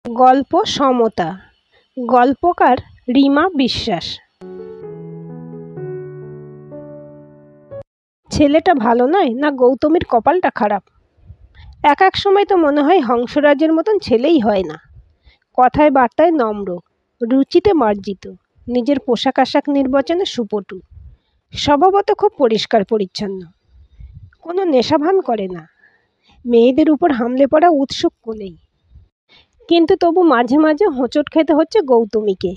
গল্প সমতা। গল্পকার রিমা বিশ্বাস। ছেলেটা ভালো নয় না গৌতমীর কপালটা খারাপ? এক এক সময় তো মনে হয় হংসরাজের মতন ছেলেই হয় না। কথায় বার্তায় নম্র, রুচিতে মার্জিত, নিজের পোশাক আশাক নির্বাচনে সুপটু, স্বভাবত খুব পরিষ্কার পরিচ্ছন্ন, কোনো নেশাভান করে না, মেয়েদের উপর হামলে পড়া উৎসুক নেই। কিন্তু তবু মাঝে মাঝে হোঁচট খেতে হচ্ছে গৌতমীকে।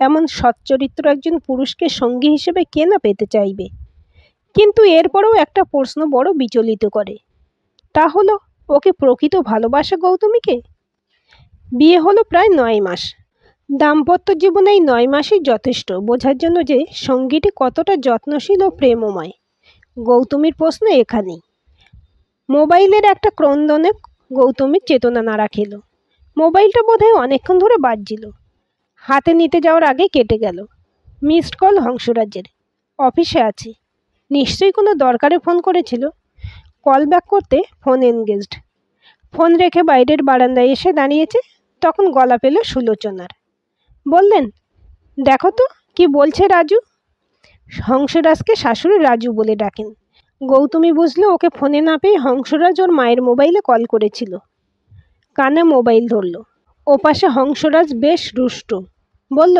এমন সচ্চরিত্র একজন পুরুষকে সঙ্গী হিসেবে কে না পেতে চাইবে? কিন্তু এরপরেও একটা প্রশ্ন বড় বিচলিত করে, তা হলো ওকে প্রকৃত ভালোবাসে গৌতমীকে? বিয়ে হলো প্রায় 9 মাস। দাম্পত্য জীবনে এই 9 মাসই যথেষ্ট বোঝার জন্য যে সঙ্গীটি কতটা যত্নশীল ও প্রেমময়। গৌতমীর প্রশ্ন এখানেই। মোবাইলের একটা ক্রন্দনে গৌতমীর চেতনা নাড়া খেল। মোবাইলটা বোধহয় অনেকক্ষণ ধরে বাজছিল। হাতে নিতে যাওয়ার আগে কেটে গেল। মিসড কল হংসরাজের। অফিসে আছে, নিশ্চয়ই কোনো দরকারে ফোন করেছিল। কল ব্যাক করতে ফোন এনগেজড। ফোন রেখে বাইরের বারান্দায় এসে দাঁড়িয়েছে, তখন গলা পেল সুলোচনার। বললেন, দেখো তো কি বলছে রাজু। হংসরাজকে শাশুড়ি রাজু বলে ডাকেন। গৌতমী বুঝলো ওকে ফোনে না পেয়ে হংসরাজ ওর মায়ের মোবাইলে কল করেছিল। কানে মোবাইল ধরল। ওপাশে হংসরাজ বেশ রুষ্ট। বলল,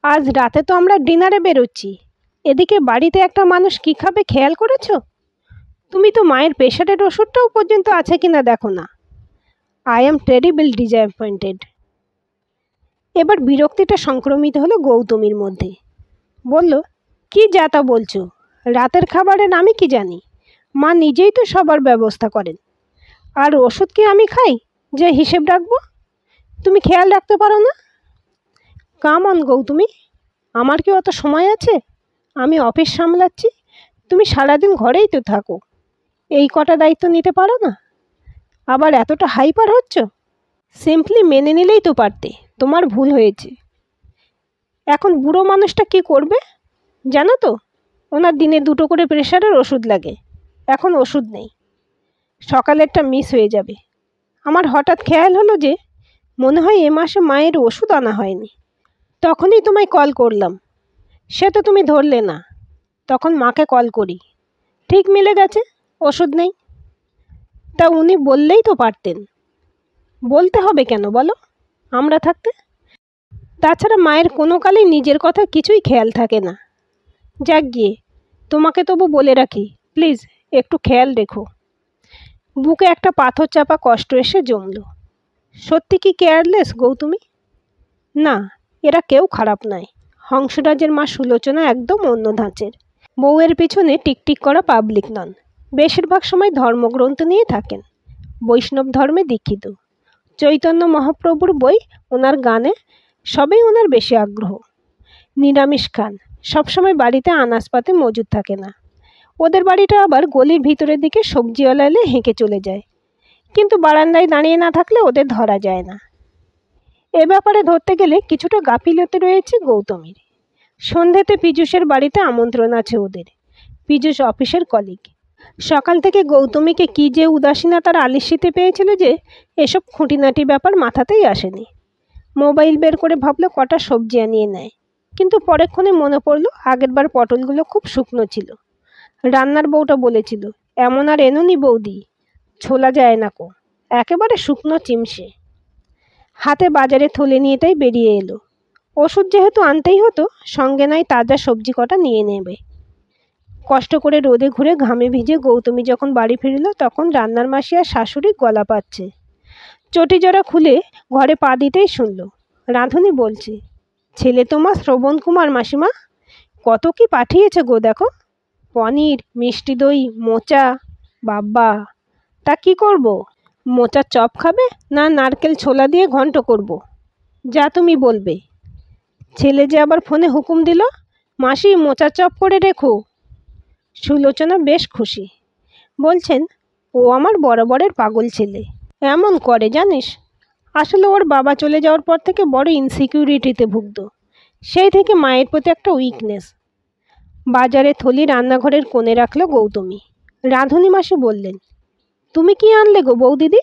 আজ রাতে তো আমরা ডিনারে বেরোচ্ছি, এদিকে বাড়িতে একটা মানুষ কী খাবে খেয়াল করেছ? তুমি তো মায়ের প্রেশারের ওষুধটাও পর্যন্ত আছে কিনা দেখো না। I am terrible disappointed. এবার বিরক্তিটা সংক্রমিত হলো গৌতমীর মধ্যে। বলল, কি যা তা বলছো? রাতের খাবারের আমি কি জানি? মা নিজেই তো সবার ব্যবস্থা করেন। আর ওষুধ কি আমি খাই যে হিসেব রাখবো? তুমি খেয়াল রাখতে পারো না? কাম অন গৌতমী, আমার কি অত সময় আছে? আমি অফিস সামলাচ্ছি, তুমি সারাদিন ঘরেই তো থাকো। এই কটা দায়িত্ব নিতে পারো না? আবার এতটা হাইপার হচ্ছ? সিম্পলি মেনে নিলেই তো পারতে, তোমার ভুল হয়েছে। এখন বুড়ো মানুষটা কি করবে জানো তো? ওনার দিনে 2টো করে প্রেশারের ওষুধ লাগে। এখন ওষুধ নেই, সকালেরটা মিস হয়ে যাবে। আমার হঠাৎ খেয়াল হলো যে মনে হয় এ মাসে মায়ের ওষুধ আনা হয়নি। তখনই তোমায় কল করলাম, সে তো তুমি ধরলে না। তখন মাকে কল করি, ঠিক মিলে গেছে, ওষুধ নেই। তা উনি বললেই তো পারতেন। বলতে হবে কেন বলো, আমরা থাকতে? তাছাড়া মায়ের কোনো কালেই নিজের কথা কিছুই খেয়াল থাকে না। যাক গিয়ে, তোমাকে তবু বলে রাখি, প্লিজ একটু খেয়াল রেখো। বুকে একটা পাথর চাপা কষ্ট এসে জমল। সত্যি কি কেয়ারলেস গৌতমী? না, এরা কেউ খারাপ নয়। হংসরাজের মা সুলোচনা একদম অন্য ধাঁচের। বউয়ের পিছনে টিকটিক করা পাবলিক নন। বেশিরভাগ সময় ধর্মগ্রন্থ নিয়ে থাকেন। বৈষ্ণব ধর্মে দীক্ষিত। চৈতন্য মহাপ্রভুর বই, ওনার গানে সবেই ওনার বেশি আগ্রহ। নিরামিষ খান, সবসময় বাড়িতে আনাজপাতে মজুদ থাকে না। ওদের বাড়িটা আবার গলির ভিতরের দিকে, সবজিওয়ালা এলে হেঁকে চলে যায়। কিন্তু বারান্দায় দাঁড়িয়ে না থাকলে ওদের ধরা যায় না। এ ব্যাপারে ধরতে গেলে কিছুটা গাফিলতি রয়েছে গৌতমীর। সন্ধেতে পীযূষের বাড়িতে আমন্ত্রণ আছে ওদের। পীযূষ অফিসের কলিগ। সকাল থেকে গৌতমীকে কি যে উদাসীনতার আলিস্যিতে পেয়েছিল যে এসব খুঁটিনাটি ব্যাপার মাথাতেই আসেনি। মোবাইল বের করে ভাবলো কটা সবজি আনিয়ে নেয়, কিন্তু পরেক্ষণে মনে পড়লো আগেরবার পটলগুলো খুব শুকনো ছিল। রান্নার বউটা বলেছিল, এমন আর এনুনি বৌদি, ছোলা যায় না কো, একেবারে শুকনো চিমসে। হাতে বাজারে থলে নিয়ে তাই বেরিয়ে এলো। ওষুধ যেহেতু আনতেই হতো, সঙ্গে নয় তাজা সবজি কটা নিয়ে নেবে। কষ্ট করে রোদে ঘুরে ঘামে ভিজে গৌতমী যখন বাড়ি ফিরল, তখন রান্নার মাসি আর শাশুড়ি গলা পাচ্ছে। চটি জড়া খুলে ঘরে পা দিতেই শুনল রাঁধুনি বলছে, ছেলে তোমার শ্রবণ কুমার মাসিমা কত কি পাঠিয়েছে গো দেখো। পনির, মিষ্টি দই, মোচা। বাবা, তা কি করব? মোচার চপ খাবে না নারকেল ছোলা দিয়ে ঘন্ট করব? যা তুমি বলবে। ছেলে যে আবার ফোনে হুকুম দিল, মাসি মোচার চপ করে রেখো। সুলোচনা বেশ খুশি। বলছেন, ও আমার বরাবরের পাগল ছেলে। এমন করে জানিস, আসলে ওর বাবা চলে যাওয়ার পর থেকে বড় ইনসিকিউরিটিতে ভুগত। সেই থেকে মায়ের প্রতি একটা উইকনেস। বাজারে থলি রান্নাঘরের কোণে রাখলো গৌতমী। রাঁধুনি মাসি বললেন, তুমি কি আনলে গো বৌদিদি?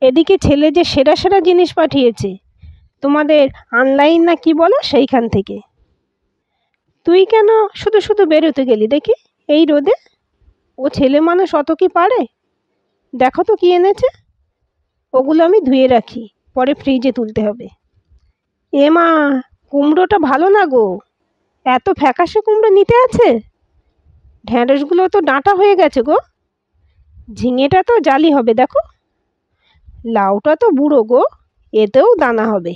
এদিকে ছেলে যে সেরা সেরা জিনিস পাঠিয়েছে, তোমাদের অনলাইন না কি বলো সেইখান থেকে। তুই কেন শুধু শুধু বেরোতে গেলি দেখি এই রোদে? ও ছেলে মানুষ অত কি পারে? দেখো তো কি এনেছে। ওগুলো আমি ধুয়ে রাখি, পরে ফ্রিজে তুলতে হবে। এ মা, কুমড়োটা ভালো না গো। এত ফ্যাকাশে কুমড়ো নিতে আছে? ঢ্যাঁড়সগুলো তো ডাঁটা হয়ে গেছে গো। ঝিঙেটা তো জালি হবে দেখো। লাউটা তো বুড়ো গো, এতেও দানা হবে।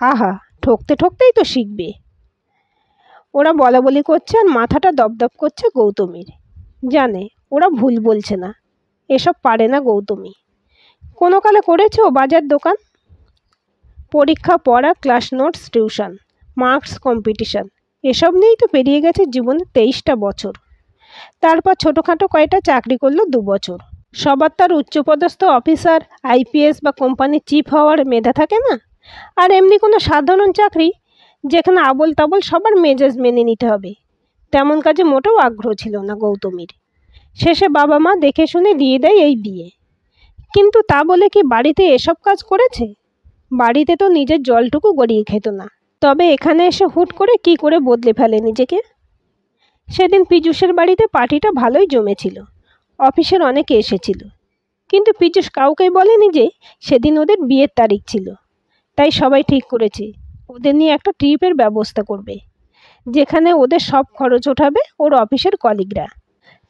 আহা, ঠকতে ঠকতেই তো শিখবে। ওরা বলা বলি করছে আর মাথাটা দপদপ করছে গৌতমীর। জানে ওরা ভুল বলছে না, এসব পারে না গৌতমী। কোনো কালে করেছে ও বাজার দোকান? পরীক্ষা, পড়া, class notes, tuition, marks, competition, এসব নিয়েই তো পেরিয়ে গেছে জীবনে 23টা বছর। তারপর ছোটোখাটো কয়টা চাকরি করলো 2 বছর। সবার তার উচ্চপদস্থ অফিসার, আইপিএস বা কোম্পানির চিফ হওয়ার মেধা থাকে না। আর এমনি কোনো সাধারণ চাকরি যেখানে আবল তাবল সবার মেজাজ মেনে নিতে হবে, তেমন কাজে মোটেও আগ্রহ ছিল না গৌতমীর। শেষে বাবা মা দেখে শুনে দিয়ে দেয় এই বিয়ে। কিন্তু তা বলে কি বাড়িতে এসব কাজ করেছে? বাড়িতে তো নিজের জলটুকু গড়িয়ে খেত না, তবে এখানে এসে হুট করে কি করে বদলে ফেলে নিজেকে। সেদিন পীযূষের বাড়িতে পার্টিটা ভালোই জমেছিল। অফিসের অনেকে এসেছিল, কিন্তু পীযূষ কাউকেই বলেনি যে সেদিন ওদের বিয়ের তারিখ ছিল। তাই সবাই ঠিক করেছে ওদের নিয়ে একটা ট্রিপের ব্যবস্থা করবে, যেখানে ওদের সব খরচ ওঠাবে ওর অফিসের কলিগরা।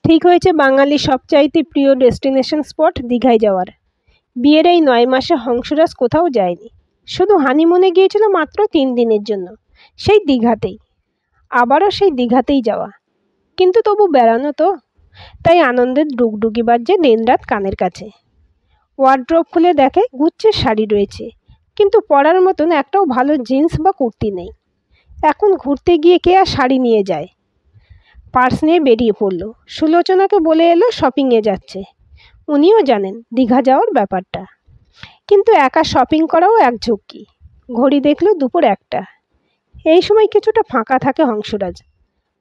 ঠিক হয়েছে বাঙালির সবচাইতে প্রিয় ডেস্টিনেশন স্পট দীঘায় যাওয়ার। বিয়ের এই 9 মাসে হংসরাজ কোথাও যায়নি, শুধু হানিমুনে গিয়েছিল মাত্র 3 দিনের জন্য, সেই দীঘাতেই। আবারও সেই দীঘাতেই যাওয়া, কিন্তু তবু বেড়ানো তো। তাই আনন্দের ডুগডুগি বাজছে দিনরাত কানের কাছে। ওয়ার্ড্রোব খুলে দেখে গুচ্ছের শাড়ি রয়েছে, কিন্তু পরার মতন একটাও ভালো জিন্স বা কুর্তি নেই। এখন ঘুরতে গিয়ে কে আর শাড়ি নিয়ে যায়? পার্স নিয়ে বেরিয়ে পড়ল। সুলোচনাকে বলে এলো শপিংয়ে যাচ্ছে। উনিও জানেন দীঘা যাওয়ার ব্যাপারটা, কিন্তু একা শপিং করাও এক ঝক্কি। ঘড়ি দেখল দুপুর 1টা। এই সময় কিছুটা ফাঁকা থাকে হংসরাজ।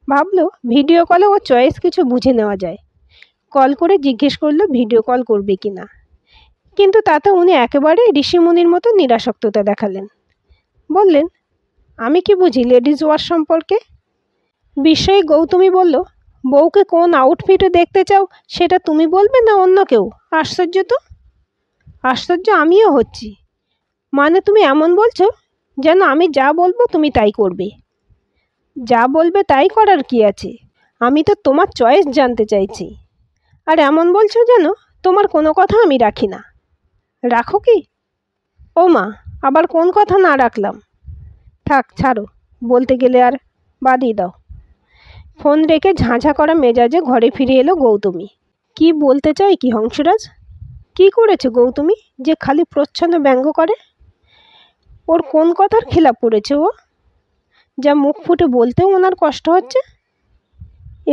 ভাবলো ভিডিও কলে ওর চয়েস কিছু বুঝে নেওয়া যায়। কল করে জিজ্ঞেস করলো ভিডিও কল করবে কি না, কিন্তু তাতে উনি একেবারে ঋষিমুনির মতো নিরাসক্ততা দেখালেন। বললেন, আমি কি বুঝি লেডিস ওয়ার সম্পর্কে? বিস্ময়ে গৌতমী বলল, বউকে কোন আউটফিটে দেখতে চাও সেটা তুমি বলবে না অন্য কেউ? আশ্চর্য তো। আশ্চর্য আমিও হচ্ছি। মানে তুমি এমন বলছো যেন আমি যা বলবো তুমি তাই করবে। যা বলবে তাই করার কি আছে? আমি তো তোমার চয়েস জানতে চাইছি। আর এমন বলছো যেন তোমার কোনো কথা আমি রাখি না। রাখো কি? ও মা, আবার কোন কথা না রাখলাম? থাক ছাড়ো, বলতে গেলে আর বাদই দাও। ফোন রেখে ঝাঁঝা করা মেজাজে ঘরে ফিরে এলো গৌতমী। কি বলতে চাই কি হংসরাজ? কি করেছে গৌতমী যে খালি প্রচ্ছন্ন ব্যঙ্গ করে? ওর কোন কথার খেলাপ পড়েছে ও, যা মুখ ফুটে বলতেও ওনার কষ্ট হচ্ছে?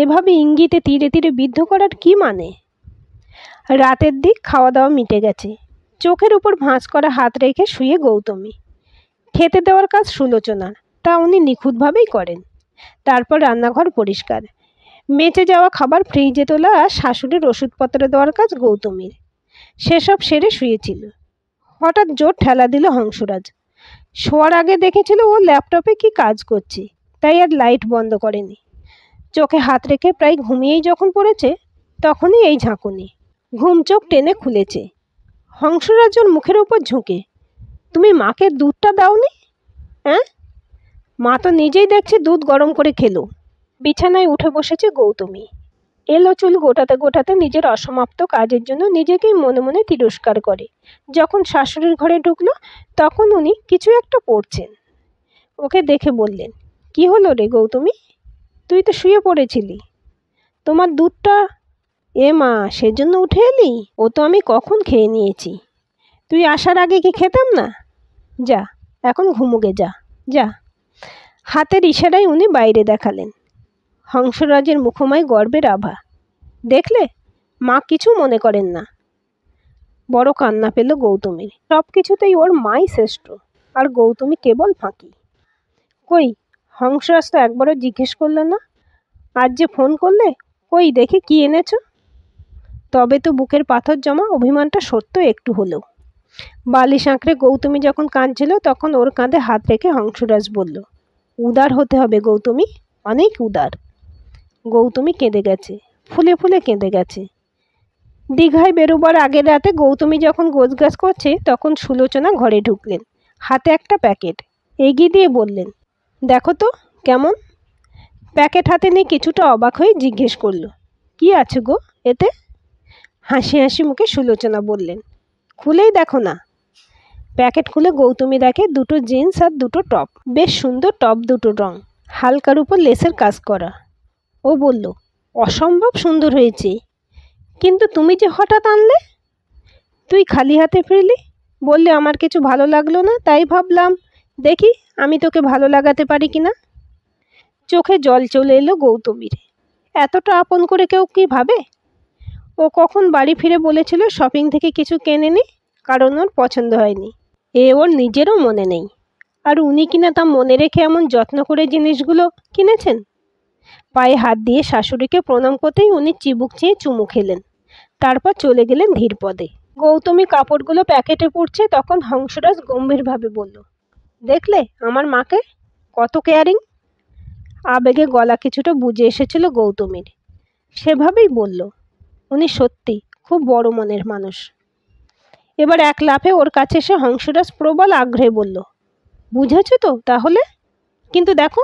এভাবে ইঙ্গিতে তীরে তীরে বিদ্ধ করার কি মানে? রাতের দিক খাওয়া দাওয়া মিটে গেছে। চোখের উপর ভাঁজ করা হাত রেখে শুয়ে গৌতমী। খেতে দেওয়ার কাজ সুলোচনার, তা উনি নিখুঁতভাবেই করেন। তারপর রান্নাঘর পরিষ্কার, বেঁচে যাওয়া খাবার ফ্রিজে তোলা আর শাশুড়ির ওষুধপত্র দেওয়ার কাজ গৌতমীর। সেসব সেরে শুয়েছিল। হঠাৎ জোর ঠেলা দিল হংসরাজ। শোয়ার আগে দেখেছিল ও ল্যাপটপে কি কাজ করছে, তাই আর লাইট বন্ধ করেনি। চোখে হাত রেখে প্রায় ঘুমিয়েই যখন পড়েছে, তখনই এই ঝাঁকুনি। ঘুম চোখ টেনে খুলেছে। হংসরাজ ওর মুখের উপর ঝুঁকে, তুমি মাকে দুধটা দাওনি? হ্যাঁ? মা তো নিজেই দেখছে দুধ গরম করে খেলো। বিছানায় উঠে বসেছে গৌতমী। এলো চুল গোটাতে গোটাতে নিজের অসমাপ্ত কাজের জন্য নিজেকেই মনে মনে তিরস্কার করে। যখন শাশুড়ির ঘরে ঢুকলো, তখন উনি কিছু একটা পড়ছেন। ওকে দেখে বললেন, কি হলো রে গৌতমী? তুই তো শুয়ে পড়েছিলি। তোমার দুধটা? এ মা, সেজন্য উঠে এলি? ও তো আমি কখন খেয়ে নিয়েছি। তুই আসার আগে কি খেতাম না? যা, এখন ঘুমোগে যা যা। হাতের ইশারায় উনি বাইরে দেখালেন। হংসরাজের মুখময় গর্বের আভা। দেখলে, মা কিছু মনে করেন না। বড় কান্না পেল গৌতমীর। সব কিছুতেই ওর মাই শ্রেষ্ঠ, আর গৌতমী কেবল ফাঁকি। কই, হংসরাজ তো একবারও জিজ্ঞেস করলো না। আজ যে ফোন করলে, কই দেখি কি এনেছো? তবে তো বুকের পাথর জমা অভিমানটা সত্য একটু হলেও। বালিশ আঁকড়ে গৌতমী যখন কাঁদছিল তখন ওর কাঁধে হাত রেখে হংসরাজ বলল, উদার হতে হবে গৌতমী, অনেক উদার। গৌতমী কেঁদে গেছে, ফুলে ফুলে কেঁদে গেছে। দীঘায় বেরোবার আগের রাতে গৌতমী যখন গোছগাছ করছে তখন সুলোচনা ঘরে ঢুকলেন, হাতে একটা প্যাকেট এগিয়ে দিয়ে বললেন, দেখো তো কেমন। প্যাকেট হাতে নিয়ে কিছুটা অবাক হয়ে জিজ্ঞেস করল, কি আছে গো এতে? হাসি হাসি মুখে সুলোচনা বললেন, খুলেই দেখো না। প্যাকেট খুলে গৌতমী দেখে দুটো জিন্স আর দুটো টপ, বেশ সুন্দর টপ দুটোর রং, হালকার উপর লেসের কাজ করা। ও বলল, অসম্ভব সুন্দর হয়েছে, কিন্তু তুমি যে হঠাৎ আনলে? তুই খালি হাতে ফিরলি, বললে আমার কিছু ভালো লাগলো না, তাই ভাবলাম দেখি আমি তোকে ভালো লাগাতে পারি কিনা। চোখে জল চলে এলো গৌতমীর। এতটা আপন করে কেউ কি ভাবে? ও কখন বাড়ি ফিরে বলেছিল শপিং থেকে কিছু কেনে নি, কারণ ওর পছন্দ হয়নি। ওর নিজেরও মনে নেই। আর উনি কিনা তা মনে রেখে এমন যত্ন করে জিনিসগুলো কিনেছেন। পায়ে হাত দিয়ে শাশুড়িকে প্রণাম করতেই উনি চিবুক চেয়ে চুমু খেলেন, তারপর চলে গেলেন ধীর পদে। গৌতমী কাপড়গুলো প্যাকেটে পুড়ছে তখন হংসরাজ গম্ভীরভাবে বলল, দেখলে আমার মাকে, কত কেয়ারিং। আবেগে গলা কিছুটা বুঝে এসেছিল গৌতমীর, সেভাবেই বলল, উনি সত্যি খুব বড় মনের মানুষ। এবার এক লাফে ওর কাছে এসে হংসরাজ প্রবল আগ্রহে বলল, বুঝেছ তো তাহলে? কিন্তু দেখো,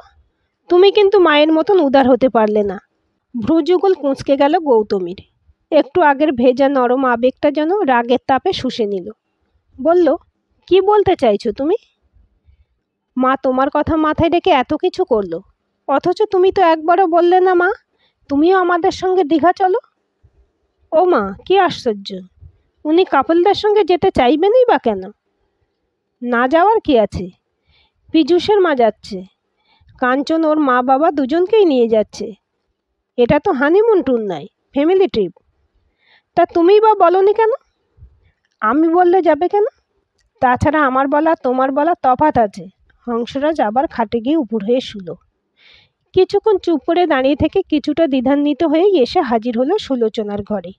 তুমি কিন্তু মায়ের মতন উদার হতে পারলে না। ভ্রুযুগল কুঁচকে গেল গৌতমীর। একটু আগের ভেজা নরম আবেগটা যেন রাগের তাপে শুষে নিল। বলল, কি বলতে চাইছো তুমি? মা তোমার কথা মাথায় রেখে এত কিছু করলো, অথচ তুমি তো একবারও বললে না মা তুমিও আমাদের সঙ্গে দীঘা চলো। ও মা, কি আশ্চর্য, উনি কাপলদের সঙ্গে যেতে চাইবেনই বা কেন? না যাওয়ার কি আছে? পীযূষের মা যাচ্ছে, কাঞ্চন ওর মা বাবা দুজনকেই নিয়ে যাচ্ছে। এটা তো হানিমুন ট্যুর নয়, ফ্যামিলি ট্রিপ। তা তুমিই বা বলনি কেন? আমি বললে যাবে কেন? তাছাড়া আমার বলা তোমার বলা তফাৎ আছে। হংসরাজ আবার খাটে গিয়ে উপর হয়ে শুলো। কিছুক্ষণ চুপ করে দাঁড়িয়ে থেকে কিছুটা দ্বিধান্বিত হয়েই এসে হাজির হলো সুলোচনার ঘরে।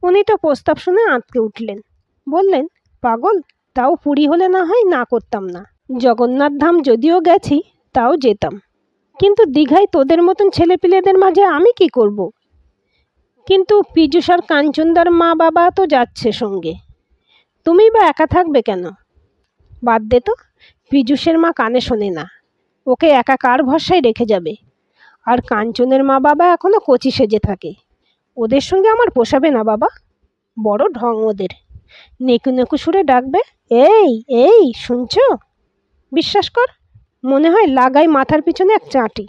উনি তো প্রস্তাব শুনে আঁতকে উঠলেন, বললেন, পাগল, তাও পুরী হলে না হয় না করতাম না। জগন্নাথ ধাম যদিও গেছি তাও যেতাম, কিন্তু দীঘায় তোদের মতন ছেলেপিলেদের মাঝে আমি কি করব? কিন্তু পীযূষ আর কাঞ্চনদার মা বাবা তো যাচ্ছে সঙ্গে, তুমি বা একা থাকবে কেন? বাদ দে তো, পীযূষের মা কানে শোনে না, ওকে একা কার ভরসায় রেখে যাবে? আর কাঞ্চনের মা বাবা এখনো কচি সেজে থাকে, ওদের সঙ্গে আমার পোষাবে না বাবা। বড় ঢং ওদের, নেকু নেকু সুরে ডাকবে, এই এই শুনছ? বিশ্বাস কর, মনে হয় লাগাই মাথার পিছনে এক চাঁটি।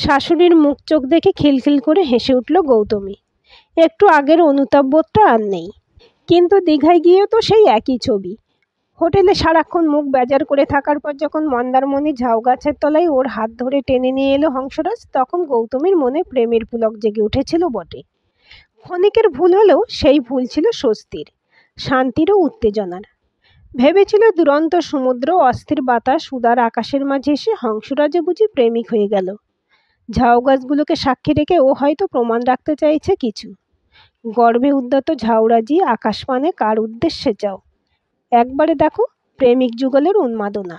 শাশুড়ির মুখ চোখ দেখে খিলখিল করে হেসে উঠল গৌতমী। একটু আগের অনুতাপবোধটা আর নেই। কিন্তু দীঘায় গিয়েও তো সেই একই ছবি। হোটেলে সারাক্ষণ মুখ বেজার করে থাকার পর যখন মন্দারমণি ঝাউ গাছের তলায় ওর হাত ধরে টেনে নিয়ে এলো হংসরাজ, তখন গৌতমীর মনে প্রেমের পুলক জেগে উঠেছিল বটে। ক্ষণিকের ভুল হলেও সেই ভুল ছিল স্বস্তির, শান্তির ও উত্তেজনার। ভেবেছিল দুরন্ত সমুদ্র, অস্থির বাতাস, উদার আকাশের মাঝে এসে হংসরাজে বুঝি প্রেমিক হয়ে গেল। ঝাউ গাছগুলোকে সাক্ষী রেখে ও হয়তো প্রমাণ রাখতে চাইছে কিছু। গর্ভে উদ্যত ঝাউরাজি আকাশপানে কার উদ্দেশ্যে যাও, একবারে দেখো প্রেমিক যুগলের উন্মাদনা।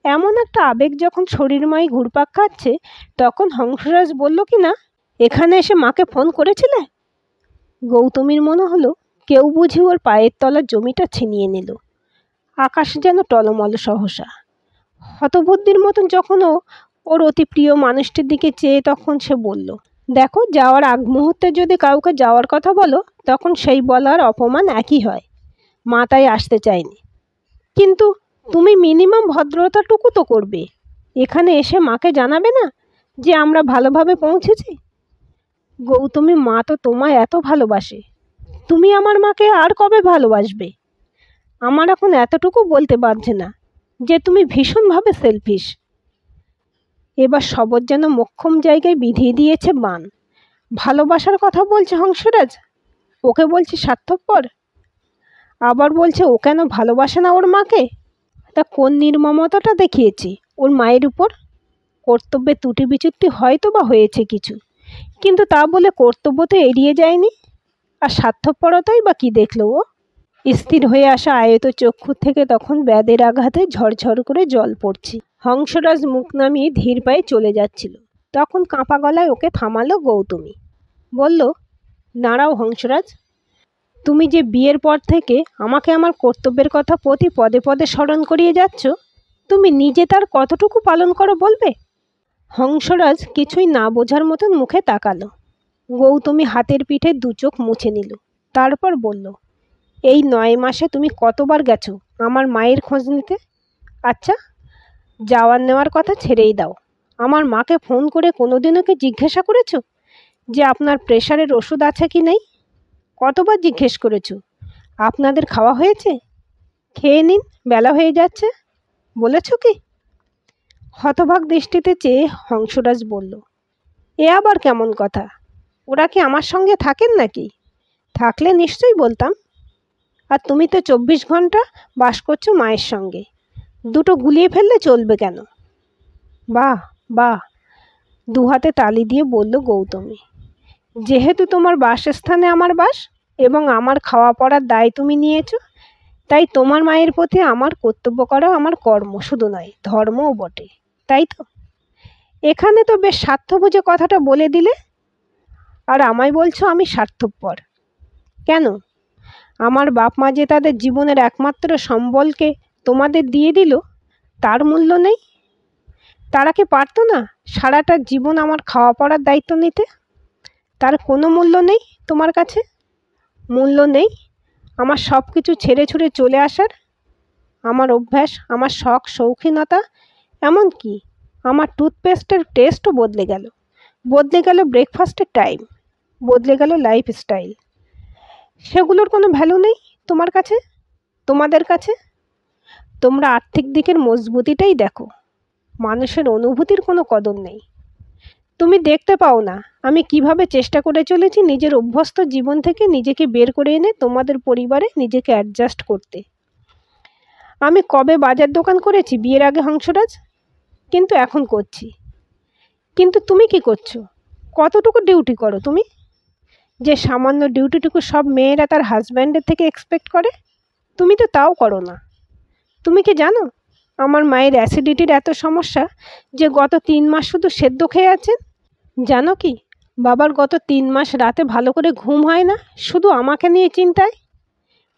এমন একটা আবেগ যখন শরীরময় ঘুরপাক খাচ্ছে, তখন হংসরাজ বলল, কি না এখানে এসে মাকে ফোন করেছিলে? গৌতমীর মনে হলো কেউ বুঝি ওর পায়ের তলার জমিটা ছিনিয়ে নিল। আকাশ যেন টলমল সহসা। হতবুদ্ধির মতন যখন ওর অতি প্রিয় মানুষটির দিকে চেয়ে তখন সে বলল, দেখো, যাওয়ার আগ মুহূর্তে যদি কাউকে যাওয়ার কথা বলো তখন সেই বলার অপমান একই হয়। মা তাই আসতে চায়নি। কিন্তু তুমি মিনিমাম ভদ্রতাটুকু তো করবে, এখানে এসে মাকে জানাবে না যে আমরা ভালোভাবে পৌঁছেছি? গৌতমী, মা তো তোমায় এত ভালোবাসে, তুমি আমার মাকে আর কবে ভালোবাসবে? আমার এখন এতটুকু বলতে বাধছে না যে তুমি ভীষণভাবে সেলফিশ। এবার শবর যেন মোক্ষম জায়গায় বিধিয়ে দিয়েছে বান। ভালোবাসার কথা বলছে হংসরাজ, ওকে বলছে স্বার্থপর। আবার বলছে ও কেন ভালোবাসে না ওর মাকে। তা কোন নির্মমতাটা দেখিয়েছে ওর মায়ের উপর? কর্তব্যে ত্রুটি বিচ্যুতি হয়তো বা হয়েছে কিছু, কিন্তু তা বলে কর্তব্য তো এড়িয়ে যায়নি। আর স্বার্থপরতাই বা কি দেখল ও? স্থির হয়ে আসা আয়ত চক্ষু থেকে তখন ব্যাধের আঘাতে ঝরঝর করে জল পড়ছে। হংসরাজ মুখ নামিয়ে ধীর পায়ে চলে যাচ্ছিল। তখন কাঁপা গলায় ওকে থামালো গৌতমী। বলল, দাঁড়াও হংসরাজ, তুমি যে বিয়ের পর থেকে আমাকে আমার কর্তব্যের কথা প্রতি পদে পদে স্মরণ করিয়ে যাচ্ছ, তুমি নিজে তার কতটুকু পালন করো বলবে? হংসরাজ কিছুই না বোঝার মতন মুখে তাকালো। গৌতমী হাতের পিঠে দু চোখ মুছে নিল। তারপর বলল, এই 9 মাসে তুমি কতবার গেছো আমার মায়ের খোঁজ নিতে? আচ্ছা, যাওয়ার নেওয়ার কথা ছেড়েই দাও, আমার মাকে ফোন করে কোনোদিনও কি জিজ্ঞাসা করেছো যে আপনার প্রেশারের ওষুধ আছে কি নেই? কতবার জিজ্ঞেস করেছো আপনাদের খাওয়া হয়েছে, খেয়ে নিন, বেলা হয়ে যাচ্ছে, বলেছ কি? হতবাক দৃষ্টিতে চেয়ে হংসরাজ বলল, এ আবার কেমন কথা? ওরা কি আমার সঙ্গে থাকেন নাকি? থাকলে নিশ্চয়ই বলতাম। আর তুমি তো 24 ঘন্টা বাস করছো মায়ের সঙ্গে, দুটো গুলিয়ে ফেললে চলবে কেন? বাহ বাহ, দু হাতে তালি দিয়ে বলল গৌতমী। যেহেতু তোমার বাসস্থানে আমার বাস এবং আমার খাওয়া পড়ার দায় তুমি নিয়েছো, তাই তোমার মায়ের প্রতি আমার কর্তব্য করা আমার কর্ম শুধু নয়, ধর্মও বটে, তাই তো? এখানে তো বেশ স্বার্থ বুঝে কথাটা বলে দিলে। আর আমায় বলছো আমি স্বার্থপর? কেন? আমার বাপ মা যে তাদের জীবনের একমাত্র সম্বলকে তোমাদের দিয়ে দিল, তার মূল্য নেই? তারা কি পারতো না সারাটা জীবন আমার খাওয়া পড়ার দায়িত্ব নিতে? তার কোনো মূল্য নেই তোমার কাছে? মূল্য নেই আমার সব কিছু ছেড়ে ছুড়ে চলে আসার? আমার অভ্যাস, আমার শখ, শৌখিনতা, এমনকি আমার টুথপেস্টের টেস্টও বদলে গেল, বদলে গেল ব্রেকফাস্টের টাইম, বদলে গেল লাইফস্টাইল। সেগুলোর কোনো ভ্যালু নেই তোমার কাছে, তোমাদের কাছে? তোমরা আর্থিক দিকের মজবুতিটাই দেখো, মানুষের অনুভূতির কোনো কদর নেই। তুমি দেখতে পাও না আমি কিভাবে চেষ্টা করে চলেছি নিজের অভ্যস্ত জীবন থেকে নিজেকে বের করে এনে তোমাদের পরিবারে নিজেকে অ্যাডজাস্ট করতে। আমি কবে বাজার দোকান করেছি বিয়ের আগে হংসরাজ? কিন্তু এখন করছি। কিন্তু তুমি কি করছো? কতটুকু ডিউটি করো তুমি? যে সামান্য ডিউটিটুকু সব মেয়েরা তার হাজব্যান্ডের থেকে এক্সপেক্ট করে, তুমি তো তাও করো না। তুমি কি জানো আমার মায়ের অ্যাসিডিটির এত সমস্যা যে গত 3 মাস শুধু সেদ্ধ খেয়ে আছেন? জানো কি, বাবার গত 3 মাস রাতে ভালো করে ঘুম হয় না, শুধু আমাকে নিয়ে চিন্তায়।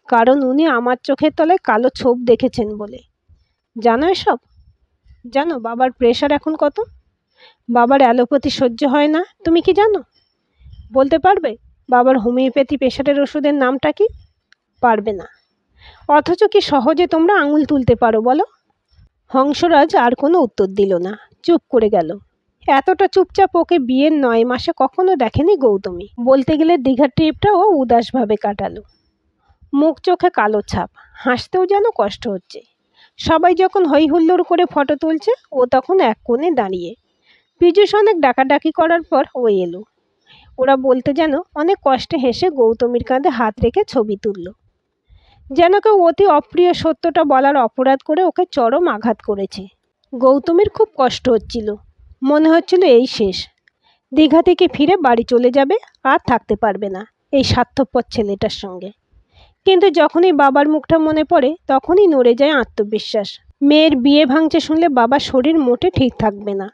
কারণ উনি আমার চোখের তলায় কালো ছোপ দেখেছেন বলে। জানো এসব? জানো বাবার প্রেশার এখন কত? বাবার অ্যালোপ্যাথি সহ্য হয় না, তুমি কি জানো? বলতে পারবে বাবার হোমিওপ্যাথি প্রেশারের ওষুধের নামটা কি? পারবে না। অথচ কি সহজে তোমরা আঙুল তুলতে পারো বলো? হংসরাজ আর কোনো উত্তর দিল না, চুপ করে গেল। এতটা চুপচাপ ওকে বিয়ের 9 মাসে কখনো দেখেনি গৌতমী। বলতে গেলে দীঘার ট্রিপটা ও উদাসভাবে কাটালো। মুখ চোখে কালো ছাপ, হাসতেও যেন কষ্ট হচ্ছে। সবাই যখন হই হুল্লোড় করে ফটো তুলছে, ও তখন এক কোণে দাঁড়িয়ে। পীযূষ অনেক ডাকাডাকি করার পর ও এলো। ওরা বলতে যেন অনেক কষ্টে হেসে গৌতমীর কাঁধে হাত রেখে ছবি তুলল। যেন কেউ অতি অপ্রিয় সত্যটা বলার অপরাধ করে ওকে চরম আঘাত করেছে। গৌতমীর খুব কষ্ট হচ্ছিল, মনে হচ্ছিল এই শেষ। দীঘা থেকে ফিরে বাড়ি চলে যাবে, আর থাকতে পারবে না এই স্বার্থপর ছেলেটার সঙ্গে। কিন্তু যখনই বাবার মুখটা মনে পড়ে তখনই নড়ে যায় আত্মবিশ্বাস। মেয়ের বিয়ে ভাঙছে শুনলে বাবার শরীর মোটে ঠিক থাকবে না।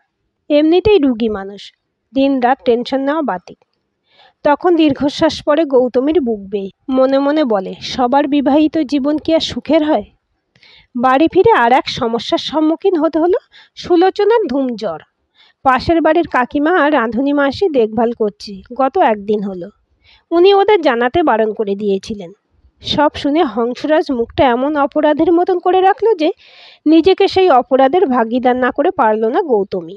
এমনিতেই রুগী মানুষ, দিন রাত টেনশন নেওয়া বাতিক। তখন দীর্ঘশ্বাস পড়ে গৌতমীর বুক বেয়ে। মনে মনে বলে, সবার বিবাহিত জীবন কি আর সুখের হয়? বাড়ি ফিরে আর এক সমস্যার সম্মুখীন হতে হলো। সুলোচনার ধুম জ্বর। পাশের বাড়ির কাকিমা আর রাঁধুনি মাসি দেখভাল করছে গত 1 দিন হলো। উনি ওদের জানাতে বারণ করে দিয়েছিলেন। সব শুনে হংসরাজ মুখটা এমন অপরাধের মতন করে রাখলো যে নিজেকে সেই অপরাধের ভাগিদার না করে পারল না গৌতমী।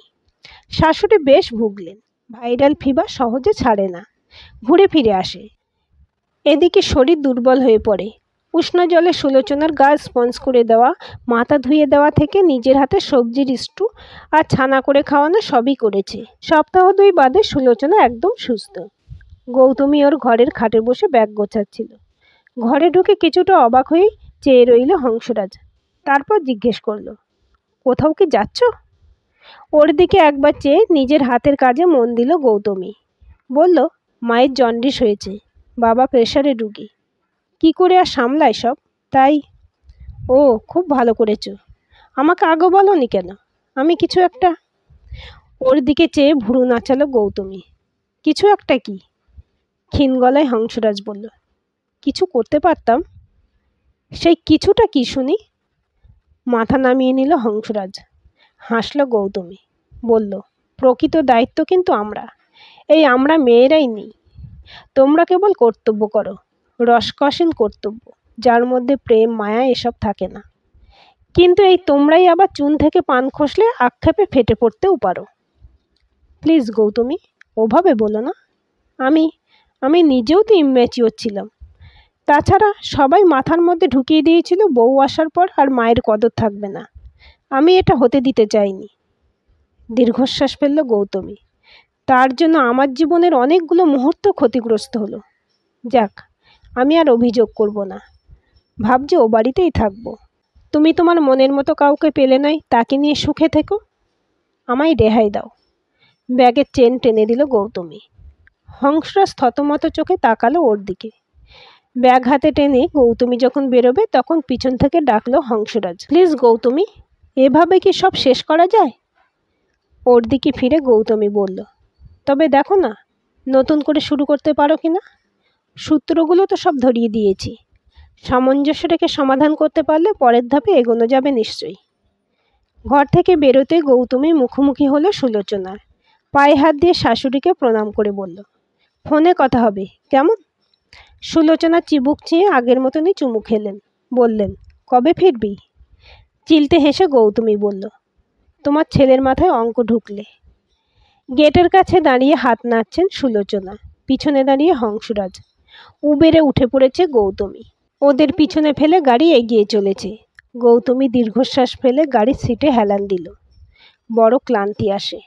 শাশুড়ি বেশ ভুগলেন। ভাইরাল ফিভার সহজে ছাড়ে না, ঘুরে ফিরে আসে। এদিকে শরীর দুর্বল হয়ে পড়ে। উষ্ণ জলে সুলোচনার গা স্পঞ্জ করে দেওয়া, মাথা ধুয়ে দেওয়া থেকে নিজের হাতে সবজির স্টু আর ছানা করে খাওয়ানো সবই করেছে। সপ্তাহ 2 বাদে সুলোচনা একদম সুস্থ। গৌতমী ওর ঘরের খাটে বসে ব্যাগ গোছাচ্ছিল। ঘরে ঢুকে কিছুটা অবাক হয়ে চেয়ে রইল হংসরাজ। তারপর জিজ্ঞেস করলো, কোথাও কি যাচ্ছ? ওর দিকে একবার চেয়ে নিজের হাতের কাজে মন দিল গৌতমী। বলল, মায়ের জন্ডিস হয়েছে, বাবা প্রেশারে রুগী, কি করে আর সামলায় সব। তাই। ও, খুব ভালো করেছো। আমাকে আগে বলোনি কেন? আমি কিছু একটা। ওর দিকে চেয়ে ভুরু নাচালো গৌতমী। কিছু একটা কি? ক্ষীণ গলায় হংসরাজ বলল। কিছু করতে পারতাম। সেই কিছুটা কি শুনি? মাথা নামিয়ে নিল হংসরাজ। হাসল গৌতমী, বলল, প্রকৃত দায়িত্ব কিন্তু আমরা। এই আমরা মেয়েরাই নিই। তোমরা কেবল কর্তব্য করো, রসকসীন কর্তব্য, যার মধ্যে প্রেম মায়া এসব থাকে না। কিন্তু এই তোমরাই আবার চুন থেকে পান খসলে আক্ষেপে ফেটে পড়তেও পারো। প্লিজ গৌতমী, ওভাবে বলো না। আমি আমি নিজেও তো ইম্যাচিওর ছিলাম। তাছাড়া সবাই মাথার মধ্যে ঢুকিয়ে দিয়েছিল বউ আসার পর আর মায়ের কদর থাকবে না। আমি এটা হতে দিতে চাইনি। দীর্ঘশ্বাস ফেলল গৌতমী। তার জন্য আমার জীবনের অনেকগুলো মুহূর্ত ক্ষতিগ্রস্ত হলো। যাক, আমি আর অভিযোগ করব না। ভাবছি ও বাড়িতেই থাকবো। তুমি তোমার মনের মতো কাউকে পেলে নাই, তাকে নিয়ে সুখে থেকো। আমায় রেহাই দাও। ব্যাগের চেন টেনে দিল গৌতমী। হংসরাজ থতমত চোখে তাকালো ওর দিকে। ব্যাগ হাতে টেনে গৌতমী যখন বেরোবে তখন পিছন থেকে ডাকলো হংসরাজ, প্লিজ গৌতমী, এভাবে কি সব শেষ করা যায়? ওর দিকে ফিরে গৌতমী বলল, তবে দেখো না, নতুন করে শুরু করতে পারো কি না। সূত্রগুলো তো সব ধরিয়ে দিয়েছি। সামঞ্জস্য রেখে সমাধান করতে পারলে পরের ধাপে এগোনো যাবে নিশ্চয়ই। ঘর থেকে বেরোতে গৌতমী মুখোমুখি হলো সুলোচনার। পায়ে হাত দিয়ে শাশুড়িকে প্রণাম করে বলল, ফোনে কথা হবে কেমন? সুলোচনা চিবুক চেয়ে আগের মতনই চুমু খেলেন। বললেন, কবে ফিরবি? চিলতে হেসে গৌতমী বলল, তোমার ছেলের মাথায় অঙ্ক ঢুকলে। গেটের কাছে দাঁড়িয়ে হাত নাড়ছেন সুলোচনা, পিছনে দাঁড়িয়ে হংসরাজ। উবেরে উঠে পড়েছে গৌতমী। ওদের পিছনে ফেলে গাড়ি এগিয়ে চলেছে। গৌতমী দীর্ঘশ্বাস ফেলে গাড়ির সিটে হেলান দিল। বড় ক্লান্তি আসে।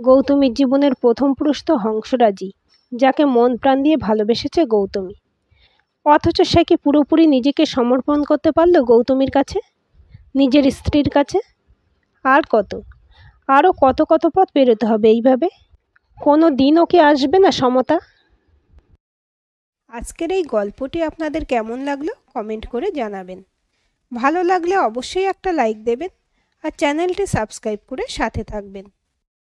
গৌতমীর জীবনের প্রথম পুরুষ তো হংসরাজই, যাকে মন প্রাণ দিয়ে ভালোবেসেছে গৌতমী। অথচ সে কি পুরোপুরি নিজেকে সমর্পণ করতে পারল গৌতমীর কাছে, নিজের স্ত্রীর কাছে? আর কত, আরও কত কত পথ পেরোতে হবে এইভাবে। কোনো দিনও কি আসবে না সমতা? আজকের এই গল্পটি আপনাদের কেমন লাগলো কমেন্ট করে জানাবেন। ভালো লাগলে অবশ্যই একটা লাইক দেবেন আর চ্যানেলটি সাবস্ক্রাইব করে সাথে থাকবেন।